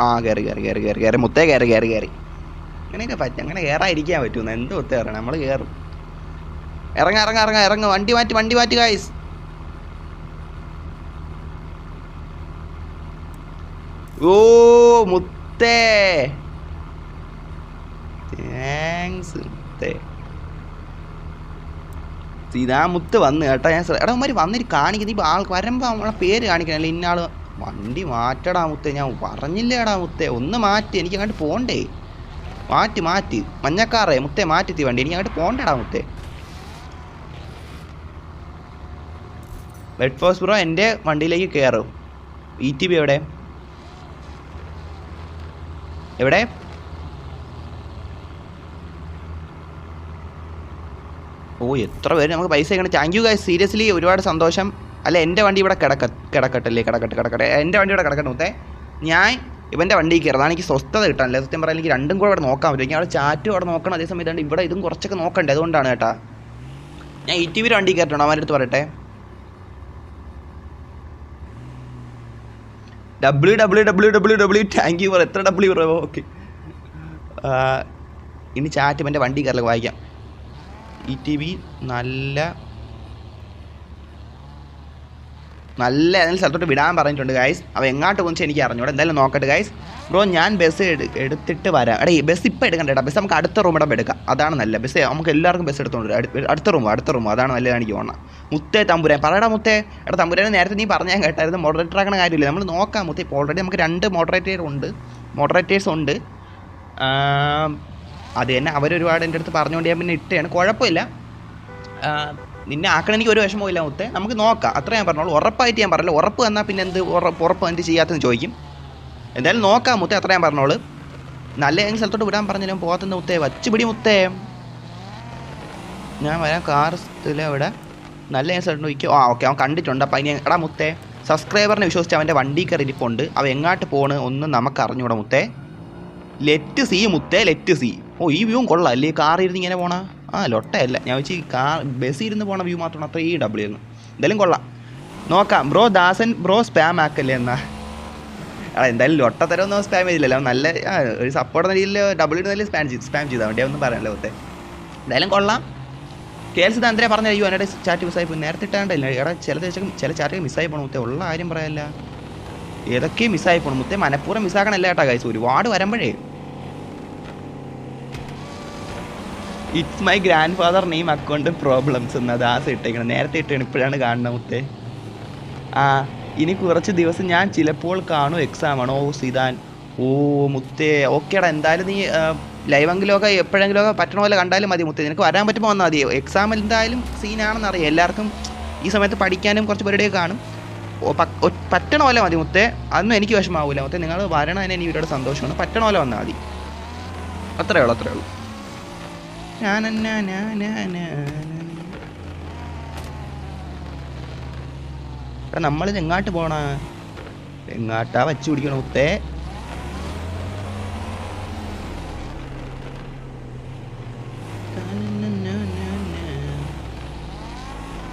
ആ കയറി കയറി കയറി കയറി കയറി മുത്തേ കയറി കയറി കയറി. അങ്ങനെയൊക്കെ പറ്റും, അങ്ങനെ കയറാതിരിക്കാൻ പറ്റുമെന്ന് എന്ത് മുത്തേ കയറണം, നമ്മൾ കയറും. ഇറങ്ങ ഇറങ്ങ ഇറങ്ങ ഇറങ്ങ, വണ്ടി മാറ്റി ഗായ്സ്. ഓ മുത്തേ താങ്ക്സ് മുത്തേ. ഇതാ മുത്ത് വന്ന് കേട്ടോ. ഞാൻ എടാ അവന്മാർ വന്നിട്ട് കാണിക്കുന്നത് ഇപ്പോൾ ആൾക്ക് വരുമ്പോൾ നമ്മളെ പേര് കാണിക്കണല്ലേ ഇന്നാൾ. വണ്ടി മാറ്റടാ മുത്തേ, ഞാൻ പറഞ്ഞില്ലേടാ മുത്തേ ഒന്ന് മാറ്റി, എനിക്ക് അങ്ങോട്ട് പോകണ്ടേ. മാറ്റി മഞ്ഞക്കാറേ മുത്തേ മാറ്റി വണ്ടി, എനിക്ക് അങ്ങോട്ട് പോകണ്ടടാ മുത്തേ. റെഡ് ഫോഴ്സ് ബ്രോ എൻ്റെ വണ്ടിയിലേക്ക് കയറും. ETB എവിടെ എവിടെ? ഓ എത്ര പേര് നമുക്ക് പൈസ അയക്കണം. താങ്ക് യു ഗൈസ്, സീരിയസ്ലി ഒരുപാട് സന്തോഷം. അല്ല എൻ്റെ വണ്ടി ഇവിടെ കിടക്കട്ടെ. എൻ്റെ വണ്ടി ഇവിടെ കിടക്കട്ടെ മുത്തേ. ഞാൻ ഇവൻ്റെ വണ്ടി കയറും, അതാണ് എനിക്ക് സ്വസ്ഥത കിട്ടാനില്ല സത്യം പറയാൻ. എനിക്ക് രണ്ടും കൂടെ ഇവിടെ നോക്കാൻ പറ്റും. എനിക്ക് അവിടെ ചാറ്റും അവിടെ നോക്കണം, അതേ സമയത്ത് ഇവിടെ ഇതും കുറച്ചൊക്കെ നോക്കണ്ടേ, അതുകൊണ്ടാണ് കേട്ടാ. ഞാൻ ETB വണ്ടി കയറട്ടോ, അവൻ്റെ അടുത്ത് പറയട്ടെ. www താങ്ക് യു ഫോർ എത്ര W പറയോ. ഓക്കെ ഇനി ചാറ്റ് എൻ്റെ വണ്ടി കയറിലേക്ക് വായിക്കാം. ETB നല്ല ഏതെങ്കിലും സ്ഥലത്തോട്ട് വിടാൻ പറഞ്ഞിട്ടുണ്ട് ഗൈസ്. അവ എങ്ങോട്ട് പോകുന്ന എനിക്ക് അറിഞ്ഞൂടെ, എന്തായാലും നോക്കട്ടെ ഗൈസ്. ബ്രോ ഞാൻ ബസ് എടുത്തിട്ട് വരാം. എടാ ഈ ബസ് ഇപ്പോൾ എടുക്കണ്ട കേട്ടോ, ബസ് നമുക്ക് അടുത്ത റൂം ഇടം എടുക്കാം, അതാണ് നല്ല. ബസ് നമുക്ക് എല്ലാവർക്കും ബസ് എടുത്തോണ്ട് അടുത്ത റൂം അതാണ് നല്ലതാണ് എനിക്ക് തോന്നണം. മുത്തേ തമ്പുരാൻ പറയടാ മുത്തേ. എടാ തമ്പുരാനെ നേരത്തെ നീ പറഞ്ഞാൽ കേട്ടായിരുന്നു, മോഡറേറ്റർ ആക്കണ കാര്യമില്ല, നമ്മൾ നോക്കാം മുത്തേ. ഇപ്പോൾ ഓൾറെഡി നമുക്ക് 2 മോഡറേറ്റേഴ്സ് ഉണ്ട്. അത് തന്നെ അവരൊരുപാട് എൻ്റെ അടുത്ത് പറഞ്ഞുകൊണ്ട് ഞാൻ പിന്നെ ഇട്ടയാണ്, കുഴപ്പമില്ല. നിന്നെ ആക്കണം എനിക്ക് ഒരു വിഷമവും ഇല്ല മുത്തേ, നമുക്ക് നോക്കാം, അത്ര ഞാൻ പറഞ്ഞോളൂ. ഉറപ്പായിട്ട് ഞാൻ പറഞ്ഞില്ല, ഉറപ്പ് തന്നാൽ പിന്നെ ഉറപ്പ് എന്ത് ചെയ്യാത്തെന്ന് ചോദിക്കും. എന്തായാലും നോക്കാം മുത്തേ, അത്ര ഞാൻ പറഞ്ഞോളൂ. നല്ല ഏതെങ്കിലും സ്ഥലത്തോട്ട് വിടാൻ പറഞ്ഞാലും പോകത്തുന്ന മുത്തേ, വച്ചുപിടി മുത്തേ. ഞാൻ വരാം കാർ ഇവിടെ നല്ല ഏതെങ്കിലും സ്ഥലത്ത് നോക്കിയോ. ഓക്കെ അവൻ കണ്ടിട്ടുണ്ട്. അപ്പം അതിന് എടാ മുത്തേ സബ്സ്ക്രൈബറിനെ വിശ്വസിച്ച് അവൻ്റെ വണ്ടി കയറി ഇരിപ്പുണ്ട്, അവൻ എങ്ങോട്ട് പോണ് ഒന്നും നമുക്ക് അറിഞ്ഞൂടാ മുത്തേ. ലെറ്റ് സി മുത്തേ, ലെറ്റ് സി. ഓ ഈ വ്യൂവും കൊള്ളാം അല്ലേ, കാറിൽ ഇരുന്ന് ഇങ്ങനെ പോണ. ലൊട്ടയല്ല, ഞാൻ വെച്ച് ബസ്സിൽ ഇരുന്ന് പോണ വ്യൂ മാത്രമാണ് അത്ര W എന്ന്. എന്തായാലും കൊള്ളാം, നോക്കാം. ദാസൻ ബ്രോ സ്പാം ആക്കല്ലേ എന്നാ. എന്തായാലും ലൊട്ടത്തരമൊന്നും സ്പാം ചെയ്തില്ലല്ലോ, നല്ല ഒരു സപ്പോർട്ട് എന്ന രീതിയിൽ W നല്ല സ്പാം ചെയ്താൽ വേണ്ടി ഒന്നും പറയാനല്ലോ മുത്തേ. എന്തായാലും കൊള്ളാം. KLC തന്ത്രേ പറഞ്ഞ അയ്യോ എന്നോട് ചാറ്റ് മിസ്സായി പോയി, നേരത്തെ ഇട്ടാണ്ടല്ലേ. എടാ ചില ചാറ്റൊക്കെ മിസ്സായി പോകണം മുത്തേ, ഉള്ള കാര്യം പറയാല്ല. ഏതൊക്കെ മിസ്സായി പോകണം മുത്തേ, മനഃപൂർവ്വം മിസ്സാക്കണല്ല കേട്ടോ ഗൈസ്, ഒരുപാട് വരുമ്പോഴേ. It's my grand father name account problems എന്ന് ദാസ് ഇട്ടേക്കണം, നേരത്തെ ഇട്ടാണ് ഇപ്പോഴാണ് കാണുന്നത് മുത്തേ. ഇനി കുറച്ച് ദിവസം ഞാൻ ചിലപ്പോൾ കാണും, എക്സാമാണോ സീതാൻ. ഓ മുത്തേ ഓക്കേടാ, എന്തായാലും നീ ലൈവെങ്കിലുമൊക്കെ എപ്പോഴെങ്കിലുമൊക്കെ പറ്റണ പോലെ കണ്ടാലും മതി മുത്തേ, നിനക്ക് വരാൻ പറ്റുമ്പോൾ വന്നാൽ മതി. എക്സാം എന്തായാലും സീനാണെന്ന് അറിയാം എല്ലാവർക്കും, ഈ സമയത്ത് പഠിക്കാനും കുറച്ച് പരിപാടിയൊക്കെ കാണും. പറ്റണ പോലെ മതി മുത്തേ, അതൊന്നും എനിക്ക് വിഷമാവില്ല മുത്തേ. നിങ്ങൾ വരണതിന് എനിക്ക് ഇവരുടെ സന്തോഷമാണ്, പറ്റണ പോലെ വന്നാൽ മതി, അത്രയേ ഉള്ളൂ. നമ്മളിത് എങ്ങാട്ട് പോണ, എങ്ങാട്ടാ വച്ചു പിടിക്കണം മുത്തേ.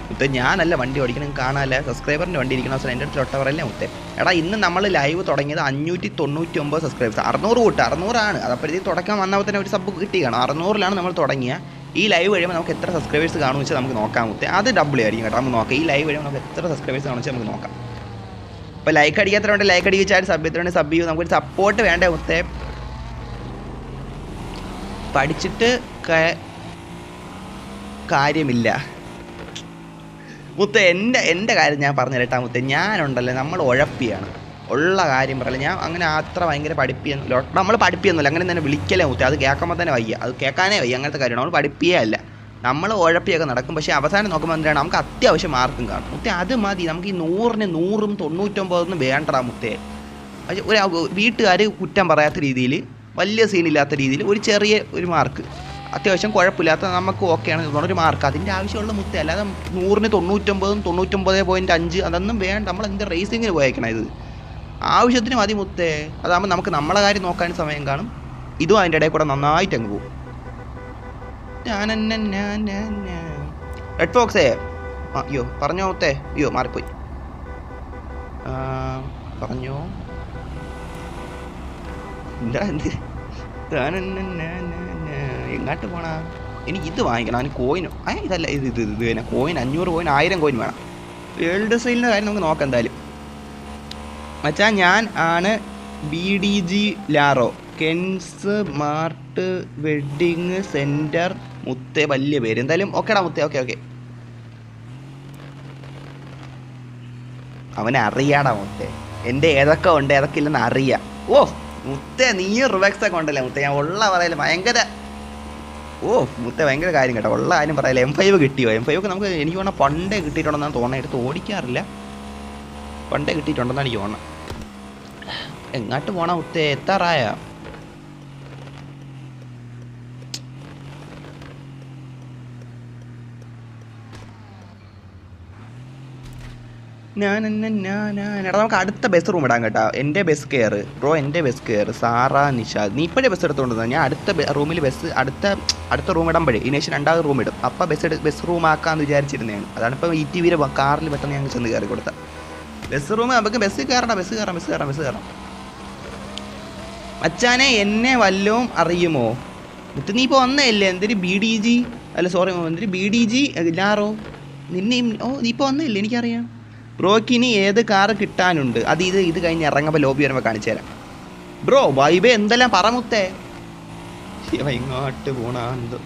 മുത്തേ ഞാനല്ല വണ്ടി ഓടിക്കണം, കാണാല്ല സബ്സ്ക്രൈബറിൻ്റെ വണ്ടി ഇരിക്കുന്ന അവസരം എൻ്റെ അടുത്ത് ഒട്ടവറല്ലേ മുത്തേ. എടാ ഇന്ന് നമ്മൾ ലൈവ് തുടങ്ങിയത് 599 സബ്സ്ക്രൈബേഴ്സ്, 600 അതപ്പോഴത്തേക്ക് തുടക്കം വന്നപ്പോൾ തന്നെ ഒരു സബ് കിട്ടിയാണ്. 600 നമ്മൾ തുടങ്ങിയ ഈ ലൈവ് കഴിയുമ്പോൾ നമുക്ക് എത്ര സബ്സ്ക്രൈബേഴ്സ് കാണുമെന്ന് വെച്ചാൽ നമുക്ക് നോക്കാം മുത്തേ. അത് W ആയിരിക്കും കേട്ടോ, നമുക്ക് നോക്കാം. ഈ ലൈവ് കഴിയുമ്പോൾ നമുക്ക് എത്ര സബ്സ്ക്രൈബേഴ്സ് കാണുമെന്ന് വെച്ചാൽ നമുക്ക് നോക്കാം. ഇപ്പോൾ ലൈക്ക് അടിക്കാത്തവരുണ്ട്, ലൈക്ക് അടിച്ചാൽ സബ് ചെയ്തിട്ടുണ്ട്, സബ് ചെയ്യും. നമുക്കൊരു സപ്പോർട്ട് വേണ്ടേ മുത്തേ. പഠിച്ചിട്ട് കാര്യമില്ല മുത്തേ. എൻ്റെ കാര്യം ഞാൻ പറഞ്ഞു തരട്ടാ മുത്തേ, ഞാനുണ്ടല്ലോ നമ്മൾ ഉഴപ്പിയാണ്, ഉള്ള കാര്യം പറയല്ല. ഞാൻ അങ്ങനെ അത്ര ഭയങ്കര പഠിപ്പിയൊന്നുമില്ല, നമ്മൾ പഠിപ്പിയൊന്നുമില്ല, അങ്ങനെ തന്നെ വിളിക്കലേ മുത്തേ. അത് കേൾക്കുമ്പോൾ തന്നെ വയ്യ, അത് കേൾക്കാനേ വയ്യ, അങ്ങനത്തെ കാര്യമാണ്. നമ്മൾ പഠിപ്പിയേ അല്ല, നമ്മൾ ഉഴപ്പിയൊക്കെ നടക്കും. പക്ഷേ അവസാനം നോക്കുമ്പോൾ എന്താണ്, നമുക്ക് അത്യാവശ്യം മാർക്കും കാണും മുത്തേ. അത് മതി നമുക്ക്. ഈ 100ന് 100ഉം 99 വേണ്ടടാ മുത്തേ. ഒരു വീട്ടുകാർ കുറ്റം പറയാത്ത രീതിയിൽ, വലിയ സീനില്ലാത്ത രീതിയിൽ ഒരു ചെറിയ ഒരു മാർക്ക്, അത്യാവശ്യം കുഴപ്പമില്ലാത്ത നമുക്ക് ഓക്കെയാണ് ഒരു മാർക്ക്, അതിൻ്റെ ആവശ്യമുള്ള മുത്തേ. അല്ലാതെ 100ന് 99ഉം 99.5 അതൊന്നും വേണ്ട. നമ്മൾ എന്ത് റേസിങ്ങിന് പോയേക്കണം, ഇത് ആവശ്യത്തിന് മതി മുത്തേ. അതാകുമ്പോൾ നമുക്ക് നമ്മളെ കാര്യം നോക്കാൻ സമയം കാണും, ഇതും അതിൻ്റെ ഇടയിൽ കൂടെ നന്നായിട്ട് അങ്ങ് പോകും. റെഡ് ഫോക്സേ അയ്യോ പറഞ്ഞോ മുത്തേ, അയ്യോ മാറിപ്പോയി, പറഞ്ഞോ. എന്താ എന്ത് എങ്ങോട്ട് പോണാ? എനിക്ക് ഇത് വാങ്ങിക്കണം. അവന് കോയിനോ ഇതല്ല ഇത് ഇത് ഇത് തന്നെ കോയിൻ 500 കോയിൻ 1000 കോയിൻ വേണം. വേൾഡ് സെയിലിൻ്റെ കാര്യം നമുക്ക് നോക്കാം എന്തായാലും. മച്ചാ ഞാൻ ആണ് BDG ലാറോ കെൻസ് മാർട്ട് വെഡിങ് സെൻറ്റർ മുത്തേ. വലിയ പേര്. എന്തായാലും ഓക്കേടാ മുത്തേ. ഓക്കെ അവനെ അറിയാടാ മുത്തേ. എൻ്റെ ഏതൊക്കെ ഉണ്ട് ഏതൊക്കെ ഇല്ലെന്ന് അറിയാം. ഓ മുത്തേ നീ റിവാക്സ് ഒക്കെ ഉണ്ടല്ലേ മുത്തേ. ഞാൻ ഉള്ള പറയല്ലേ ഭയങ്കര മുത്തേ ഭയങ്കര കാര്യം കേട്ടോ. ഉള്ള കാര്യം പറയല്ലേ. M5 കിട്ടിയോ? M5 ഒക്കെ നമുക്ക് എനിക്ക് തോന്നുന്നത് പണ്ടേ കിട്ടിയിട്ടുണ്ടെന്നാണ് തോന്നുന്നത്. എടുത്ത് ഓടിക്കാറില്ല. പണ്ടേ കിട്ടിയിട്ടുണ്ടെന്നാണ് എനിക്ക് തോന്നുന്നത്. എങ്ങോട്ട് പോണ മുത്തേ? എത്താറായ? എടാ നമുക്ക് അടുത്ത ബസ് റൂം ഇടാൻ കേട്ടോ. എൻ്റെ ബസ് കെയർ ബ്രോ. എൻ്റെ ബസ് കെയർ സാറ നിഷാദ്. നീ ഇപ്പോഴേ ബസ് എടുത്തുകൊണ്ടു. ഞാൻ അടുത്ത റൂമിൽ അടുത്ത റൂം ഇടുമ്പോഴേ ഇനേഷൻ 2ാമത് റൂം ഇടും. അപ്പം ബസ് റൂം ആക്കാമെന്ന് വിചാരിച്ചിരുന്നതാണ്. അതാണ് ഇപ്പോൾ ETVയുടെ കാറിൽ പെട്ടെന്ന് ഞങ്ങൾ ചെന്ന് കയറി കൊടുത്ത ബസ് റൂം. നമുക്ക് ബസ് കയറാം. അച്ഛാനെ എന്നെ വല്ലതും അറിയുമോ? മുത്ത് നീ ഇപ്പോൾ വന്നതല്ലേ? എന്തൊരു BDG അല്ല സോറി എന്തൊരു BDG ലാറോ നിന്നെയും. നീ ഇപ്പോൾ വന്നതല്ലേ? എനിക്കറിയാം. ബ്രോയ്ക്ക് ഇനി ഏത് കാറ് കിട്ടാനുണ്ട്? അത് ഇത് കഴിഞ്ഞ് ഇറങ്ങുമ്പോൾ ലോബി വരുമ്പോൾ കാണിച്ചു തരാം. ബ്രോ വൈബേ എന്തെല്ലാം പറ മുത്തേ. ഇങ്ങോട്ട് പോണ എന്തോ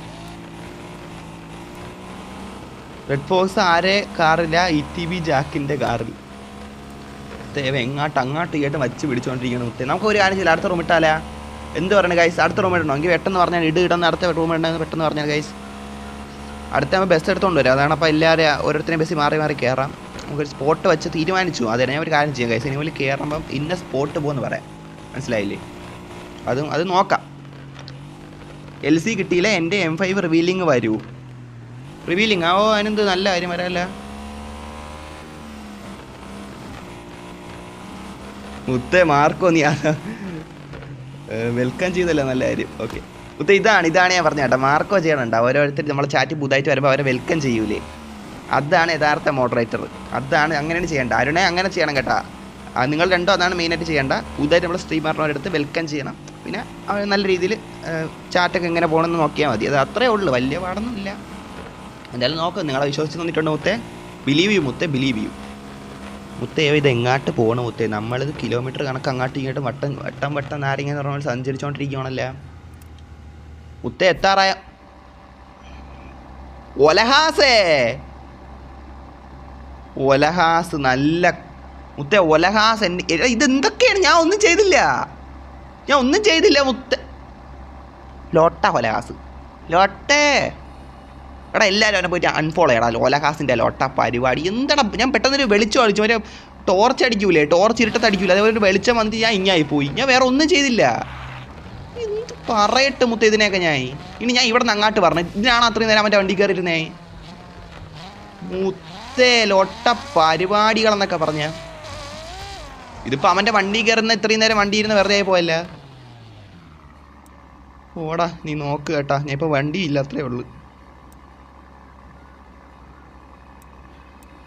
റെഡ് ഫോക്സ് ആരെ കാറില്ല? ETV ജാക്കിൻ്റെ കാറിൽ. അങ്ങോട്ട് കേട്ട് വച്ച് പിടിച്ചുകൊണ്ടിരിക്കണം മുത്തേ. നമുക്ക് ഒരു കാര്യം ചെയ്യില്ല. അടുത്ത റൂം ഇട്ടാലാ? എന്ത് പറയണേ ഗൈസ്? അടുത്ത റൂം ഇടണോ? എങ്കിൽ പെട്ടെന്ന് പറഞ്ഞാൽ ഇടുന്ന അടുത്ത റൂം ഇടണമെന്ന് പെട്ടെന്ന് പറഞ്ഞാൽ ഗൈസ്. അടുത്ത ബസ് എടുത്തുകൊണ്ട് വരും. അതാണ് അപ്പോൾ എല്ലാവരും ഓരോരുത്തരെയും ബസ്സിൽ മാറി കയറാം. നമുക്കൊരു സ്പോട്ട് വെച്ച് തീരുമാനിച്ചു. അതിനെ ഞാൻ ഒരു കാര്യം ചെയ്യാം ഗൈസ്. ഇനി മുകളിൽ കയറുമ്പം ഇന്ന സ്പോട്ട് പോകുമെന്ന് പറയാം. മനസ്സിലായില്ലേ? അത് നോക്കാം. LC കിട്ടിയില്ല. എൻ്റെ M5 റിവീലിംഗ് വരൂ. റിവീലിംഗ് അതിനെന്ത് നല്ല കാര്യം വരാമല്ല. മുത്തേ മാർക്കോ നീ വെൽക്കം ചെയ്തല്ലോ. നല്ല കാര്യം. ഓക്കെ മുത്തേ ഇതാണ് ഞാൻ പറഞ്ഞ കേട്ടോ. മാർക്കോ ചെയ്യണുണ്ട്. ഓരോരുത്തർ നമ്മളെ ചാറ്റ് പുതുതായിട്ട് വരുമ്പോൾ അവരെ വെൽക്കം ചെയ്യൂലേ? അതാണ് യഥാർത്ഥ മോഡറേറ്റർ. അതാണ് അങ്ങനെയാണ് ചെയ്യേണ്ട. അരുണെ അങ്ങനെ ചെയ്യണം കേട്ടോ. നിങ്ങൾ രണ്ടോ അതാണ് മെയിനായിട്ട് ചെയ്യേണ്ട. പുതുതായിട്ട് നമ്മൾ സ്ട്രീമറിനോടടുത്ത് വെൽക്കം ചെയ്യണം. പിന്നെ അവർ നല്ല രീതിയിൽ ചാറ്റൊക്കെ എങ്ങനെ പോകണമെന്ന് നോക്കിയാൽ മതി. അത് അത്രേ ഉള്ളൂ. വലിയ പാടൊന്നുമില്ല. എന്തായാലും നോക്ക്. നിങ്ങളെ വിശ്വസിച്ച് തന്നിട്ടുണ്ട് മുത്തേ. ബിലീവ് ചെയ്യൂ മുത്തേ. ബിലീവ് ചെയ്യൂ മുത്തേ. ഇത് എങ്ങോട്ട് പോകണം മുത്തേ? നമ്മളിത് കിലോമീറ്റർ കണക്ക് അങ്ങോട്ടും ഇങ്ങോട്ടും വട്ടം നാരങ്ങ എന്ന് പറഞ്ഞാൽ സഞ്ചരിച്ചുകൊണ്ടിരിക്കുകയാണല്ലേ മുത്തേ. എത്താറായ? ഒലഹാസ് നല്ല മുത്തേ. ഒലഹാസ് ഇതെന്തൊക്കെയാണ്? ഞാൻ ഒന്നും ചെയ്തില്ല മുത്തേ. ലോട്ട ഒലഹാസ് ലോട്ടേ. എടാ എല്ലാവരും അവനെ പോയിട്ട് അൺഫോളോ ചെയ്യടാ. ഒലഹാസിൻ്റെ ലോട്ട പരിപാടി എന്താടാ? ഞാൻ പെട്ടെന്നൊരു വെളിച്ചം അടിച്ചു. മറ്റേ ടോർച്ച് അടിക്കൂലേ? ടോർച്ച് ഇരുട്ടത്ത് അടിക്കൂല. അതേപോലെ ഒരു വെളിച്ചം വന്നിട്ട് ഞാൻ ഇങ്ങായി പോയി. ഞാൻ വേറെ ഒന്നും ചെയ്തില്ല. എന്ത് പറയട്ടെ മുത്തേ ഇതിനെയൊക്കെ ഞാൻ. ഇനി ഞാൻ ഇവിടെ നിന്ന് അങ്ങോട്ട് പറഞ്ഞു. ഇതിനാണ് അത്രയും നേരം അവൻ്റെ വണ്ടി കയറിയിരുന്നേ. മുത്തേ ലോട്ട പരിപാടികളെന്നൊക്കെ പറഞ്ഞ ഇതിപ്പോൾ അവൻ്റെ വണ്ടി കയറുന്ന ഇത്രയും നേരം വണ്ടി ഇരുന്ന് വെറുതെ ആയി പോയല്ല. ഓടാ നീ നോക്ക് കേട്ടാ. ഞാൻ ഇപ്പോൾ വണ്ടിയില്ല. അത്രേ ഉള്ളൂ.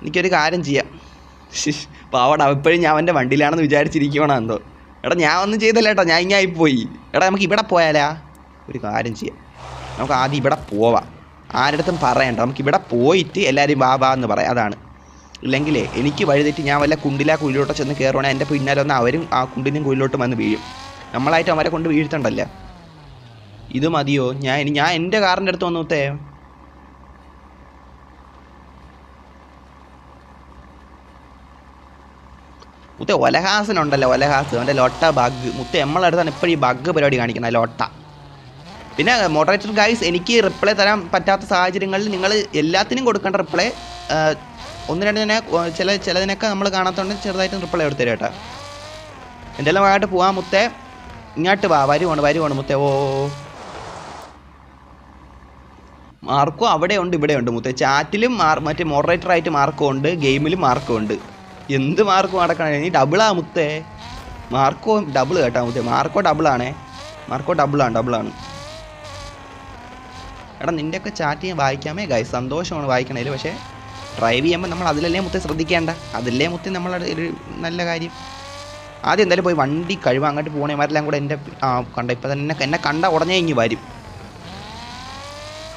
എനിക്കൊരു കാര്യം ചെയ്യാം. പാവടാ ഇപ്പോഴും ഞാൻ അവൻ്റെ വണ്ടിയിലാണെന്ന് വിചാരിച്ചിരിക്കണോ എന്തോ. എടാ ഞാൻ ഒന്നും ചെയ്തല്ല കേട്ടോ. ഞാൻ ഇങ്ങായിപ്പോയി. എടാ നമുക്ക് ഇവിടെ പോയാലാ? ഒരു കാര്യം ചെയ്യാം. നമുക്ക് ആദ്യം ഇവിടെ പോവാം. ആരുടെടുത്തും പറയണ്ട. നമുക്ക് ഇവിടെ പോയിട്ട് എല്ലാവരും വാ എന്ന് പറയാം. അതാണ്. ഇല്ലെങ്കിലേ എനിക്ക് വഴിതെറ്റി ഞാൻ വല്ല കുഴിലോട്ടോ ചെന്ന് കയറുവാണെങ്കിൽ എൻ്റെ പിന്നാലെ വന്ന് അവരും ആ കുണ്ടിനും കുഴിലോട്ടും വന്ന് വീഴും. നമ്മളായിട്ട് അവരെ കൊണ്ട് വീഴ്ത്തണ്ടല്ലേ. ഇത് മതിയോ? ഞാൻ എൻ്റെ കാറിൻ്റെ അടുത്ത് വന്നൂത്തേ. മുത്തേ ഒലഹാസനുണ്ടല്ലോ. ഒലഹാസ് അവൻ്റെ ലോട്ട ബഗ്. മുത്തേ നമ്മളടുത്താണ് ഇപ്പോഴും ഈ ബഗ് പരിപാടി കാണിക്കുന്നത്. ലോട്ട. പിന്നെ മോഡറേറ്റർ ഗൈസ് എനിക്ക് റിപ്ലൈ തരാൻ പറ്റാത്ത സാഹചര്യങ്ങളിൽ നിങ്ങൾ എല്ലാത്തിനും കൊടുക്കേണ്ട റിപ്ലൈ ഒന്ന് രണ്ട് തന്നെ ചിലതിനൊക്കെ നമ്മൾ കാണാത്തതുകൊണ്ട് ചെറുതായിട്ട് റിപ്ലൈ എടുത്തരും കേട്ടോ. എന്തെല്ലാം ആയിട്ട് പോവാം മുത്തേ. ഇങ്ങോട്ട് വരുവാണ് മുത്തേ. മാർക്കോ അവിടെ ഉണ്ട് ഇവിടെ ഉണ്ട് മുത്തേ. ചാറ്റിലും മറ്റേ മോഡറേറ്ററായിട്ട് മാർക്കോ ഉണ്ട്. ഗെയിമിലും മാർക്കോ ഉണ്ട്. എന്ത് മാർക്കോ നടക്കണേ? നീ ഡബിളാ മുത്തേ. മാർക്കോ ഡബിൾ കേട്ടാ മുത്തേ. മാർക്കോ ഡബിളാണ്. എടാ നിൻ്റെയൊക്കെ ചാറ്റ് ചെയ്യാൻ വായിക്കാമേ ഗൈസ്. സന്തോഷമാണ് വായിക്കണേൽ. പക്ഷേ ഡ്രൈവ് ചെയ്യുമ്പോൾ നമ്മൾ അതിലല്ലേ മുത്തേ ശ്രദ്ധിക്കേണ്ട. അതില്ലേ മുത്തേ നമ്മളെ ഒരു നല്ല കാര്യം. ആദ്യം എന്തായാലും പോയി വണ്ടി കഴിവാൻ അങ്ങോട്ട് പോകണേമാരെല്ലാം കൂടെ എൻ്റെ കണ്ട ഇപ്പം തന്നെ എന്നെ കണ്ട ഉടനെ ഇങ്ങ് വരും.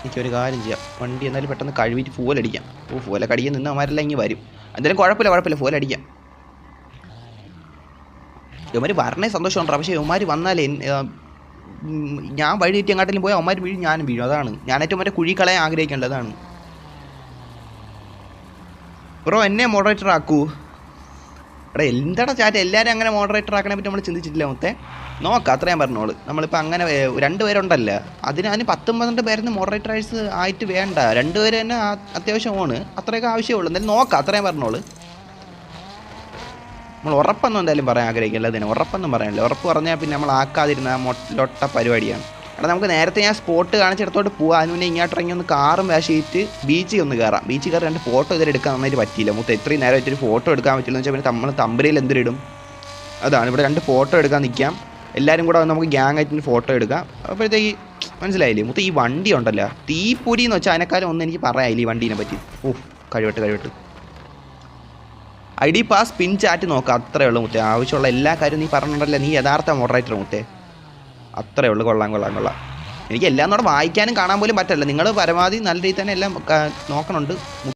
എനിക്കൊരു കാര്യം ചെയ്യാം, വണ്ടി എന്തായാലും പെട്ടെന്ന് കഴുകിയിട്ട് ഫൂലടിക്കാം. ഫൂലൊക്കെ അടിക്കാൻ നിന്നമാരെല്ലാം ഇങ്ങ് വരും. എന്തായാലും കുഴപ്പമില്ല ഫൂലടിക്കാം. ഇവന്മാർ വരണേ സന്തോഷമുണ്ടോ, പക്ഷേ ഇവന്മാർ വന്നാലേ ഞാൻ വഴി തെറ്റി എങ്ങാട്ടെങ്കിലും പോയി അവന്മാർ വീഴും, ഞാനും വീഴും. അതാണ് ഞാൻ ഏറ്റവും മറ്റേ കുഴി കളയാൻ ആഗ്രഹിക്കേണ്ടത്. അതാണ് ബ്രോ, എന്നെ മോഡറേറ്റർ ആക്കൂ. എടാ എന്താണ് ചാറ്റ്, എല്ലാവരും അങ്ങനെ മോഡറേറ്റർ ആക്കണെ പറ്റി നമ്മൾ ചിന്തിച്ചിട്ടില്ല മൊത്തം. നോക്കാം, അത്രയും പറഞ്ഞോളൂ. നമ്മളിപ്പോൾ അങ്ങനെ 2 പേരുണ്ടല്ലോ, അതിന് 10-12 പേരുന്ന് മോഡറേറ്റേഴ്സ് ആയിട്ട് വേണ്ട, 2 പേര് തന്നെ അത്യാവശ്യമാണ്. അത്രയൊക്കെ ആവശ്യമുള്ളൂ. എന്തായാലും നോക്കാം, അത്രയും പറഞ്ഞോളൂ. നമ്മൾ ഉറപ്പൊന്നും എന്തായാലും പറയാൻ ആഗ്രഹിക്കില്ല. അതിന് ഉറപ്പൊന്നും പറയാനില്ല. ഉറപ്പ് പറഞ്ഞാൽ പിന്നെ നമ്മൾ ആക്കാതിരുന്ന ലൊട്ട പരിപാടിയാണ്. എടാ നമുക്ക് നേരത്തെ ഞാൻ സ്പോട്ട് കാണിച്ചിടത്തോട്ട് പോകാം. അതിന് മുന്നേ ഇങ്ങോട്ട് ഇറങ്ങി ഒന്ന് കാറും വാശിയിട്ട് ബീച്ചിൽ ഒന്ന് കയറാം. ബീച്ചിൽ കയറി 2 ഫോട്ടോ ഇതുവരെ എടുക്കാൻ നന്നായിട്ട് പറ്റിയില്ല. ഇത്രയും നേരം വെച്ചൊരു ഫോട്ടോ എടുക്കാൻ പറ്റില്ല എന്ന് വെച്ചാൽ പിന്നെ നമ്മൾ തമ്പരയിൽ എന്തിരിടും. അതാണ് ഇവിടെ 2 ഫോട്ടോ എടുക്കാൻ നിൽക്കാം. എല്ലാവരും കൂടെ നമുക്ക് ഗ്യാങ് ആയിട്ട് ഫോട്ടോ എടുക്കാം. അപ്പോഴത്തേക്ക് മനസ്സിലായില്ലേ ഈ വണ്ടി ഉണ്ടല്ലോ, തീപ്പൊരി എന്ന് വെച്ചാൽ അതിനേക്കാളും ഒന്നും എനിക്ക് പറയാനില്ല ഈ വണ്ടീനെ പറ്റി. കഴിവട്ട് ID പാസ് പിൻ ചാറ്റ് നോക്കാം. അത്രയേ ഉള്ളൂ മുത്തേ. ആവശ്യമുള്ള എല്ലാ കാര്യവും നീ പറഞ്ഞിട്ടുണ്ടല്ലേ, നീ യഥാർത്ഥ മോഡറേറ്റർ മുത്തേ. അത്രയേ ഉള്ളൂ. കൊള്ളാം. എനിക്ക് എല്ലാം കൂടെ വായിക്കാനും കാണാൻ പോലും പറ്റില്ല. നിങ്ങൾ പരമാവധി നല്ല രീതിയിൽ തന്നെ എല്ലാം നോക്കണുണ്ട്.